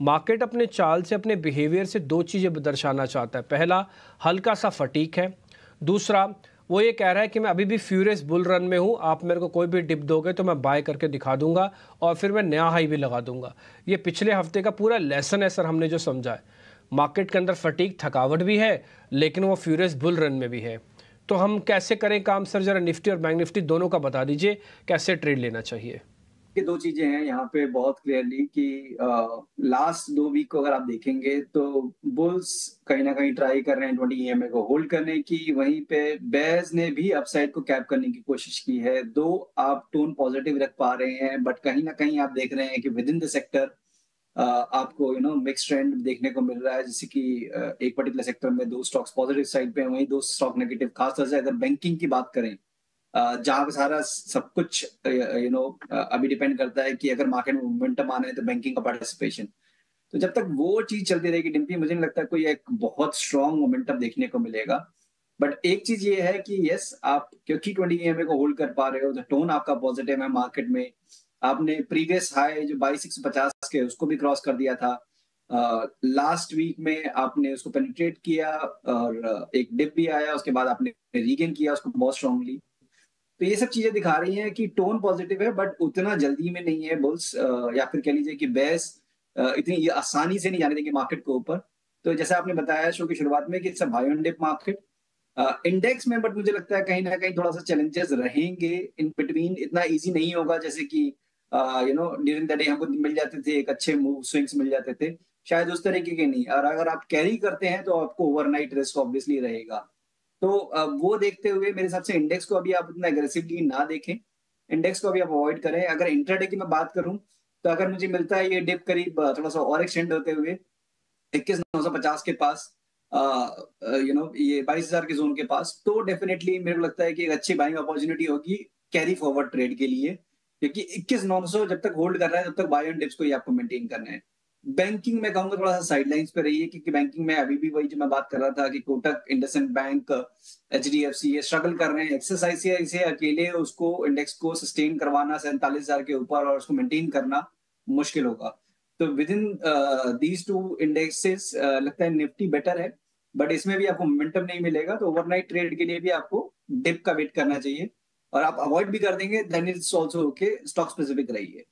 Market अपने चाल से, अपने बिहेवियर से दो चीज़ें दर्शाना चाहता है। पहला, हल्का सा फटीक है। दूसरा, वो ये कह रहा है कि मैं अभी भी फ्यूरियस बुल रन में हूँ, आप मेरे को कोई भी डिप दोगे तो मैं बाय करके दिखा दूंगा और फिर मैं नया हाई भी लगा दूंगा। ये पिछले हफ्ते का पूरा लेसन है सर, हमने जो समझा है। मार्केट के अंदर फटीक, थकावट भी है, लेकिन वो फ्यूरियस बुल रन में भी है। तो हम कैसे करें काम सर? जरा निफ्टी और बैंक निफ्टी दोनों का बता दीजिए, कैसे ट्रेड लेना चाहिए। ये 2 चीज़ें हैं यहाँ पे बहुत क्लियरली कि लास्ट 2 वीक को अगर आप देखेंगे तो बुल्स कहीं न कहीं ट्राई कर रहे हैं 20 ईएमए को होल्ड करने की, वहीं पे बेयर्स ने भी अपसाइड को कैप करने की कोशिश की है। दो आप टोन पॉजिटिव रख पा रहे हैं, बट कहीं न कहीं आप देख रहे हैं कि विद इन द सेक्टर आपको मिक्स्ड ट्रेंड देखने को मिल रहा है। जैसे कि एक पर्टिकुलर सेक्टर में 2 स्टॉक्स पॉजिटिव साइड पे हैं, वहीं 2 स्टॉक नेगेटिव। खास तौर से अगर बैंकिंग की बात करें, जहाँ पे सारा सब कुछ अभी डिपेंड करता है कि अगर मार्केट में मोमेंटम आना है तो बैंकिंग का पार्टिसिपेशन। तो जब तक वो चीज चलती रहेगी डिम्पी, मुझे नहीं लगता कोई एक बहुत स्ट्रॉन्ग मोमेंटम देखने को मिलेगा। बट एक चीज ये है कि यस, आप क्योंकि 20 ईएमए को होल्ड कर पा रहे हो तो टोन आपका पॉजिटिव है मार्केट में। आपने प्रीवियस हाई जो 2250 के उसको भी क्रॉस कर दिया था। लास्ट वीक में आपने उसको पेनिट्रेट किया और एक डिप भी आया, उसके बाद आपने रीगेन किया उसको बहुत स्ट्रांगली। तो ये सब चीजें दिखा रही हैं कि टोन पॉजिटिव है, बट उतना जल्दी में नहीं है बुल्स, या फिर कह लीजिए कि बेस इतनी ये आसानी से नहीं जाने देंगे मार्केट को ऊपर। तो जैसा आपने बताया शो की शुरुआत में कि it's a buy on dip market index में, बट मुझे लगता है कहीं ना कहीं थोड़ा सा चैलेंजेस रहेंगे इन बिटवीन। इतना इजी नहीं होगा जैसे कि ड्यूरिंग द डे हमको मिल जाते थे, एक अच्छे मूव स्विंग्स मिल जाते थे, शायद उस तरीके के नहीं। और अगर आप कैरी करते हैं तो आपको ओवरनाइट रिस्क ऑब्वियसली रहेगा। तो वो देखते हुए मेरे हिसाब से इंडेक्स को अभी आप उतना एग्रेसिवली ना देखें, इंडेक्स को अभी आप अवॉइड करें। अगर इंट्राडे की मैं बात करूं तो अगर मुझे मिलता है ये डिप करीब थोड़ा सा और एक्सटेंड होते हुए 21,950 के पास, ये 22,000 के जोन के पास, तो डेफिनेटली मेरे को लगता है कि एक अच्छी बाइंग अपॉर्चुनिटी होगी कैरी फॉरवर्ड ट्रेड के लिए। क्योंकि 21,900 जब तक होल्ड कर रहा है तब तक बाय ऑन डिप्स को ही आपको मेंटेन करना है। बैंकिंग में कहूंगा थोड़ा सा साइडलाइंस पे रहिए, क्योंकि बैंकिंग में अभी भी वही जो मैं बात कर रहा था कि कोटक, इंडसइंड बैंक, एचडीएफसी ये स्ट्रगल कर रहे हैं। एक्सरसाइज से अकेले उसको इंडेक्स को सस्टेन करवाना 47,000 के ऊपर और उसको मेंटेन करना मुश्किल होगा। तो with in these two indexes लगता है निफ्टी बेटर है, बट इसमें भी आपको मोमेंटम नहीं मिलेगा। तो ओवरनाइट ट्रेड के लिए भी आपको डिप का वेट करना चाहिए, और आप अवॉइड भी कर देंगे then it's also okay, stock specific रहिए।